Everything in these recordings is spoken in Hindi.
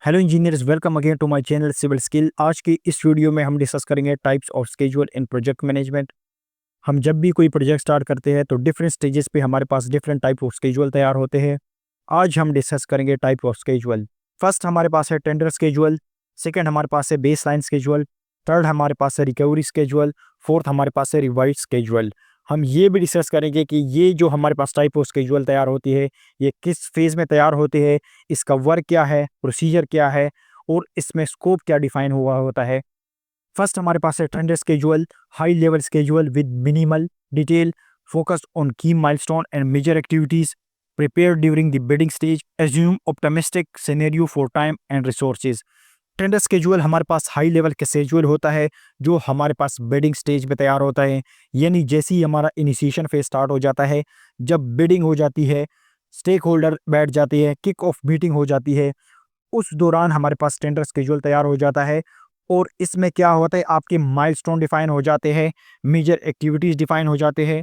Hello engineers, welcome again to my channel civil skill. आज की इस वीडियो में हम डिस्कस करेंगे types of schedule in project management. हम जब भी कोई प्रोजेक्ट स्टार्ट करते हैं तो डिफरेंट स्टेजेस पे हमारे पास डिफरेंट टाइप ऑफ स्केड्यूल तैयार होते हैं। आज हम डिस्कस करेंगे टाइप ऑफ स्केड्यूल। फर्स्ट हमारे पास है टेंडर स्केड्यूल, सेकंड हमारे पास है बेस लाइन स्केड्यूल, थर्ड हमारे पास है रिकवरी स्केड्यूल, फोर्थ हमारे पास है रिवाइज स्केड्यूल। हम ये भी डिस्कस करेंगे कि ये जो हमारे पास टाइप ऑफ स्केड्यूल तैयार होती है ये किस फेज़ में तैयार होती है, इसका वर्क क्या है, प्रोसीजर क्या है और इसमें स्कोप क्या डिफाइन हुआ होता है। फर्स्ट हमारे पास है tender schedule, high level schedule with minimal detail, focused on key milestone and major activities, prepared during the bidding stage, assume optimistic scenario for time and resources। Tender schedule हमारे पास हाई लेवल का शेड्यूल होता है जो हमारे पास बिडिंग स्टेज पे तैयार होता है, यानी जैसे ही हमारा इनिशिएशन फेज स्टार्ट हो जाता है, जब बिडिंग हो जाती है, स्टेक होल्डर बैठ जाती है, किक ऑफ मीटिंग हो जाती है, उस दौरान हमारे पास टेंडर स्केड्यूल तैयार हो जाता है। और इसमें क्या होता है, आपके माइलस्टोन डिफाइन हो जाते हैं, मेजर एक्टिविटीज़ डिफाइन हो जाते हैं।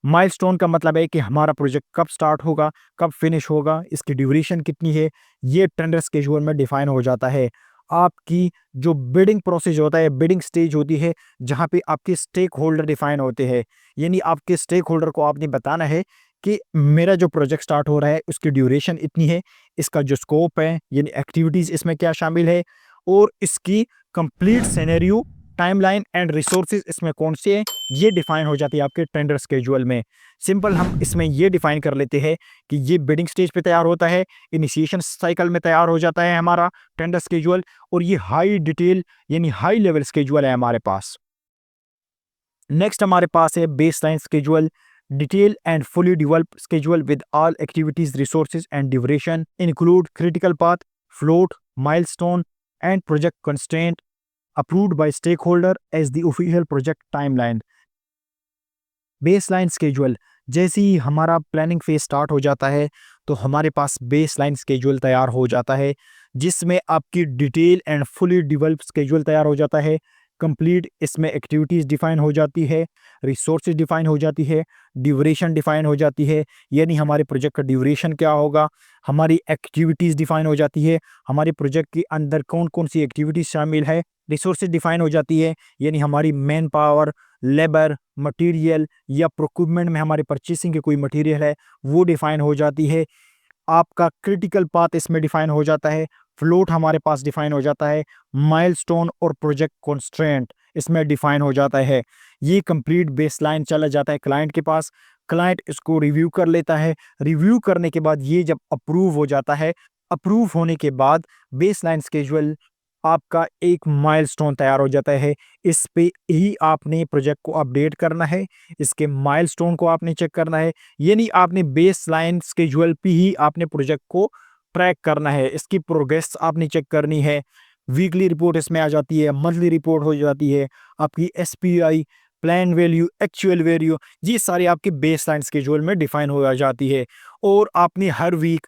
माइलस्टोन का मतलब है कि हमारा प्रोजेक्ट कब स्टार्ट होगा, कब फिनिश होगा, इसकी ड्यूरेशन कितनी है, ये टेंडर स्केड्यूल में डिफाइन हो जाता है। आपकी जो बिडिंग प्रोसेस होता है, बिडिंग स्टेज होती है, जहाँ पे आपके स्टेक होल्डर डिफाइन होते हैं, यानी आपके स्टेक होल्डर को आपने बताना है कि मेरा जो प्रोजेक्ट स्टार्ट हो रहा है उसकी ड्यूरेशन इतनी है, इसका जो स्कोप है यानी एक्टिविटीज़ इसमें क्या शामिल है, और इसकी complete scenario, timeline and resources इसमें कौन से हैं, ये डिफाइन हो जाती है आपके टेंडर स्केड्यूल में। सिंपल हम इसमें ये डिफाइन कर लेते हैं कि ये बिडिंग स्टेज पे तैयार होता है, इनिशिएशन साइकिल में तैयार हो जाता है हमारा टेंडर स्केड्यूल, और ये हाई डिटेल यानी हाई लेवल स्केड्यूल है हमारे पास। नेक्स्ट हमारे पास है base line schedule, detail and fully developed schedule with all activities, resources and duration, include critical path, float, milestone and project constraint, approved by stakeholder as the official project timeline। Base line schedule, जैसे ही हमारा प्लानिंग फेज स्टार्ट हो जाता है तो हमारे पास बेस लाइन स्केड्यूल तैयार हो जाता है, जिसमें आपकी detail and fully develop schedule तैयार हो जाता है। कंप्लीट इसमें एक्टिविटीज़ डिफाइन हो जाती है, रिसोर्सेज डिफाइन हो जाती है, ड्यूरेशन डिफाइन हो जाती है, यानी हमारे प्रोजेक्ट का ड्यूरेशन क्या होगा, हमारी एक्टिविटीज़ डिफाइन हो जाती है, हमारे प्रोजेक्ट के अंदर कौन कौन सी एक्टिविटीज़ शामिल है, रिसोर्सेज डिफाइन हो जाती है, यानी हमारी मैन पावर, लेबर, मटेरियल या प्रोक्यूरमेंट में हमारे परचेसिंग के कोई मटेरियल है वो डिफाइन हो जाती है। आपका क्रिटिकल पाथ इसमें डिफाइन हो जाता है, फ्लोट हमारे पास डिफाइन हो जाता है, माइलस्टोन और प्रोजेक्ट कॉन्स्ट्रेंट इसमें डिफाइन हो जाता है। ये कंप्लीट बेसलाइन चला जाता है क्लाइंट के पास, क्लाइंट इसको रिव्यू कर लेता है, रिव्यू करने के बाद ये जब अप्रूव हो जाता है, अप्रूव होने के बाद बेसलाइन स्केड्यूल आपका एक माइलस्टोन तैयार हो जाता है। इस पे ही आपने प्रोजेक्ट को अपडेट करना है, इसके माइलस्टोन को आपने चेक करना है, यानी आपने बेस लाइन स्केड्यूल पे ही आपने प्रोजेक्ट को ट्रैक करना है, इसकी प्रोग्रेस आपने चेक करनी है। वीकली रिपोर्ट इसमें आ जाती है, मंथली रिपोर्ट हो जाती है, आपकी SPI, plan value, actual value, ये सारी आपकी बेस लाइन स्केड्यूल में डिफाइन हो जाती है। और आपने हर वीक,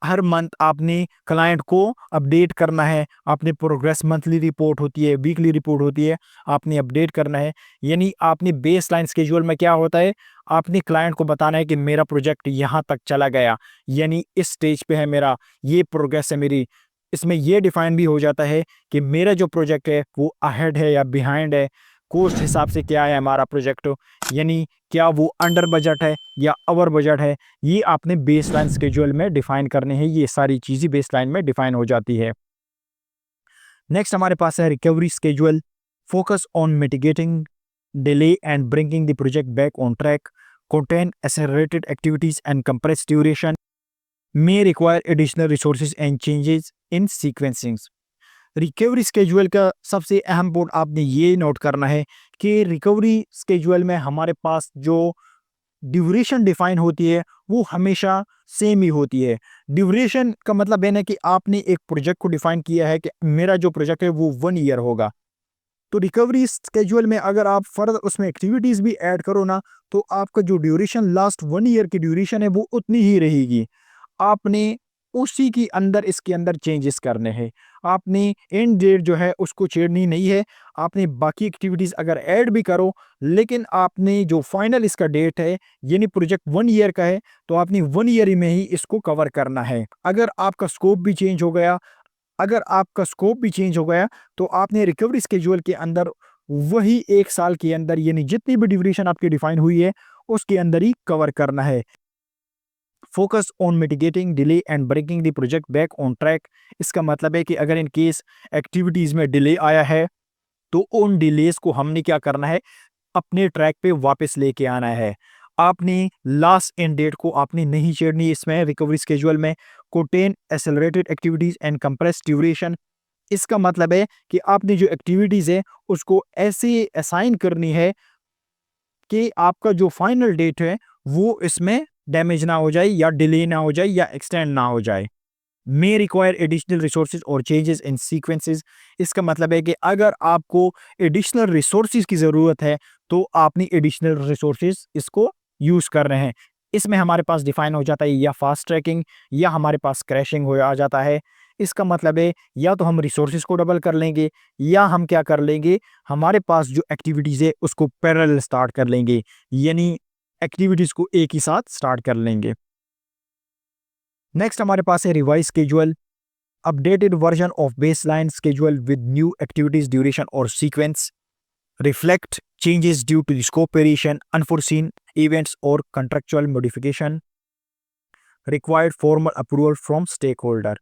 हर मंथ आपने क्लाइंट को अपडेट करना है, आपने प्रोग्रेस, मंथली रिपोर्ट होती है, वीकली रिपोर्ट होती है, आपने अपडेट करना है। यानी आपने बेस लाइन स्केड्यूल में क्या होता है, आपने क्लाइंट को बताना है कि मेरा प्रोजेक्ट यहाँ तक चला गया, यानी इस स्टेज पे है मेरा, ये प्रोग्रेस है मेरी। इसमें ये डिफाइन भी हो जाता है कि मेरा जो प्रोजेक्ट है वो अहेड है या बिहाइंड है, कॉस्ट हिसाब से क्या है हमारा प्रोजेक्ट, यानी क्या वो अंडर बजट है या ओवर बजट है, ये आपने बेसलाइन स्केड्यूल में डिफाइन करने हैं। ये सारी चीज़ें बेसलाइन में डिफाइन हो जाती है। नेक्स्ट हमारे पास है recovery schedule, focus on mitigating delay and bringing the project back on track, contain accelerated activities and compressed duration, may require additional resources and changes in sequencing। Recovery schedule का सबसे अहम पॉइंट आपने ये नोट करना है कि रिकवरी स्केड्यूल में हमारे पास जो ड्यूरेशन डिफाइन होती है वो हमेशा सेम ही होती है। ड्यूरेशन का मतलब है ना कि आपने एक प्रोजेक्ट को डिफाइन किया है कि मेरा जो प्रोजेक्ट है वो 1 ईयर होगा, तो रिकवरी स्केड्यूल में अगर आप फर्दर उसमें एक्टिविटीज़ भी ऐड करो ना, तो आपका जो ड्यूरेशन लास्ट 1 ईयर की ड्यूरेशन है वो उतनी ही रहेगी। आपने उसी के अंदर इसके अंदर चेंजेस करने हैं, आपने एंड डेट जो है उसको छेड़नी नहीं है। आपने बाकी एक्टिविटीज़ अगर ऐड भी करो, लेकिन आपने जो फाइनल इसका डेट है, यानी प्रोजेक्ट 1 ईयर का है, तो आपने 1 ईयर में ही इसको कवर करना है। अगर आपका स्कोप भी चेंज हो गया, अगर आपका स्कोप भी चेंज हो गया तो आपने रिकवरी स्केड्यूल के अंदर वही 1 साल के अंदर यानी जितनी भी ड्यूरेशन आपकी डिफाइन हुई है उसके अंदर ही कवर करना है। Focus on mitigating delay and breaking the project back on track. इसका मतलब है कि अगर इन केस एक्टिविटीज में डिले आया है तो उन डिलेस को हमने क्या करना है, अपने ट्रैक पे वापस लेके आना है। आपने लास्ट एंड डेट को आपने नहीं छेड़नी इसमें रिकवरी स्केड्यूल में। कोटेन accelerated activities and compress duration. इसका मतलब है कि आपने जो एक्टिविटीज है उसको ऐसे असाइन करनी है कि आपका जो फाइनल डेट है वो इसमें डैमेज ना हो जाए या डिले ना हो जाए या एक्सटेंड ना हो जाए। मे रिक्वायर एडिशनल रिसोर्सेज और चेंजेस इन सीक्वेंसेस। इसका मतलब है कि अगर आपको एडिशनल रिसोर्सेज की ज़रूरत है तो आपने एडिशनल रिसोर्सेज इसको यूज़ कर रहे हैं। इसमें हमारे पास डिफाइन हो जाता है या फास्ट ट्रैकिंग या हमारे पास क्रैशिंग हो आ जाता है। इसका मतलब है या तो हम रिसोर्सेज को डबल कर लेंगे या हम क्या कर लेंगे, हमारे पास जो एक्टिविटीज़ है उसको पैरेलल स्टार्ट कर लेंगे, यानी एक्टिविटीज़ को एक ही साथ स्टार्ट कर लेंगे। नेक्स्ट हमारे पास है revise schedule. Updated version of baseline schedule with new activities duration और sequence. Reflect changes due to scope variation, unforeseen events और contractual modification. Required formal approval from stakeholder.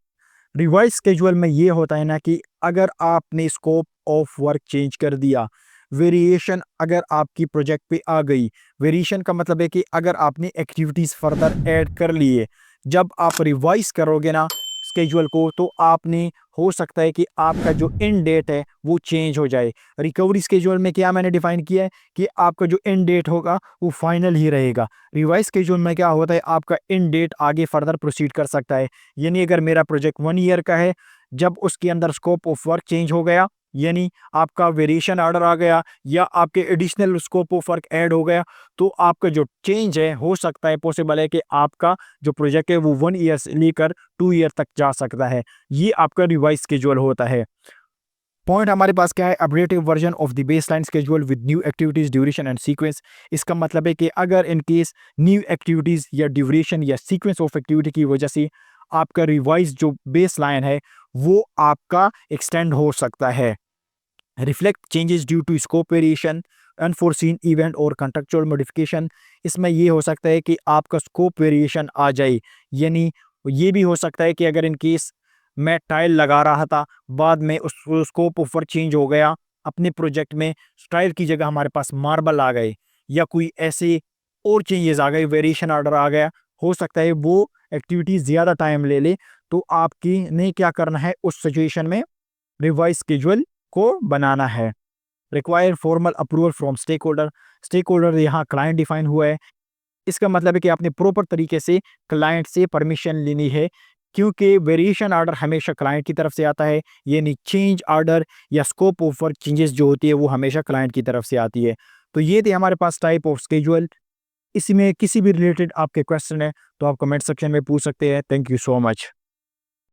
Revise schedule में ये होता है ना कि अगर आपने स्कोप ऑफ वर्क चेंज कर दिया, वेरिएशन अगर आपकी प्रोजेक्ट पे आ गई, वेरिएशन का मतलब है कि अगर आपने एक्टिविटीज फर्दर ऐड कर लिए, जब आप रिवाइज करोगे ना स्केड्यूल को तो आपने हो सकता है कि आपका जो एंड डेट है वो चेंज हो जाए। रिकवरी स्केड्यूल में क्या मैंने डिफाइन किया है कि आपका जो एंड डेट होगा वो फाइनल ही रहेगा। रिवाइज स्केड्यूल में क्या होता है, आपका एंड डेट आगे फर्दर प्रोसीड कर सकता है। यानी अगर मेरा प्रोजेक्ट 1 ईयर का है, जब उसके अंदर स्कोप ऑफ वर्क चेंज हो गया यानी आपका वेरिएशन ऑर्डर आ गया या आपके additional scope of work add हो गया, तो आपका जो चेंज है हो सकता है पॉसिबल है कि आपका जो प्रोजेक्ट है वो 1 ईयर से लेकर 2 ईयर तक जा सकता है। ये आपका रिवाइज स्केड्यूल होता है। पॉइंट हमारे पास क्या है, updated version of the baseline schedule with new activities duration and sequence. इसका मतलब है कि अगर इन केस न्यू एक्टिविटीज या ड्यूरेशन या सीक्वेंस ऑफ एक्टिविटी की वजह से आपका रिवाइज जो बेसलाइन है वो आपका एक्सटेंड हो सकता है। Reflect changes due to scope variation, unforeseen event और कंट्रेक्चुअल मॉडिफिकेशन। इसमें ये हो सकता है कि आपका स्कोप वेरिएशन आ जाए, यानी ये भी हो सकता है कि अगर इन केस मैं टाइल लगा रहा था, बाद में उस स्कोप ऑफ वर्क चेंज हो गया, अपने प्रोजेक्ट में टाइल की जगह हमारे पास मार्बल आ गए या कोई ऐसे और चेंजेस आ गए, वेरिएशन ऑर्डर आ गया, हो सकता है वो एक्टिविटी ज़्यादा टाइम ले ले, तो आपकी ने क्या करना है उस सिचुएशन में रिवाइज स्केड्यूल को बनाना है। Require formal approval from stakeholder. Stakeholder यहाँ क्लाइंट डिफाइन हुआ है। इसका मतलब है कि आपने प्रॉपर तरीके से क्लाइंट से परमिशन लेनी है, क्योंकि वेरिएशन ऑर्डर हमेशा क्लाइंट की तरफ से आता है, यानी चेंज ऑर्डर या स्कोप ऑफ वर्क चेंजेस जो होती है वो हमेशा क्लाइंट की तरफ से आती है। तो ये थे हमारे पास टाइप ऑफ स्केड्यूल। इसमें किसी भी रिलेटेड आपके क्वेश्चन है तो आप कमेंट सेक्शन में पूछ सकते हैं। Thank you so much.